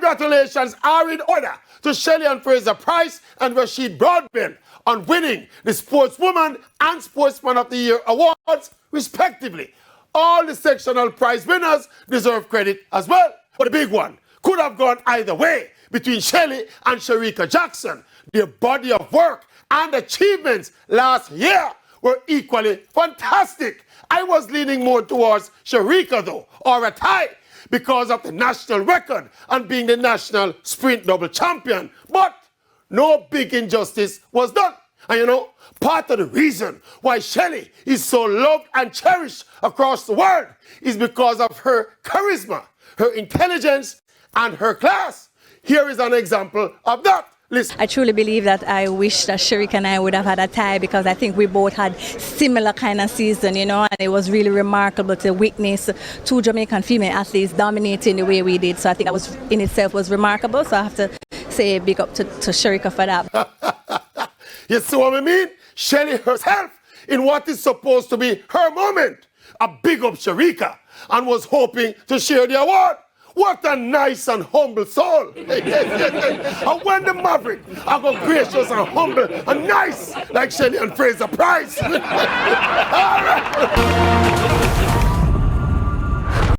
Congratulations are in order to Shelly and Fraser Price and Rashid Broadbent on winning the Sportswoman and Sportsman of the Year awards, respectively. All the sectional prize winners deserve credit as well. But the big one could have gone either way between Shelly and Shericka Jackson. Their body of work and achievements last year were equally fantastic. I was leaning more towards Shericka though, or a tie, because of the national record and being the national sprint double champion. But no big injustice was done. And you know, part of the reason why Shelly is so loved and cherished across the world is because of her charisma, her intelligence, and her class. Here is an example of that. Listen. I truly believe that I wish that Shericka and I would have had a tie, because I think we both had similar kind of season, you know, and it was really remarkable to witness two Jamaican female athletes dominating the way we did. So I think that was in itself was remarkable. So I have to say big up to Shericka for that. You see what I mean? Shelly herself, in what is supposed to be her moment, a big up Shericka, and was hoping to share the award. What a nice and humble soul. And when the Maverick are go gracious and humble and nice like Shelly and Fraser Price. All right.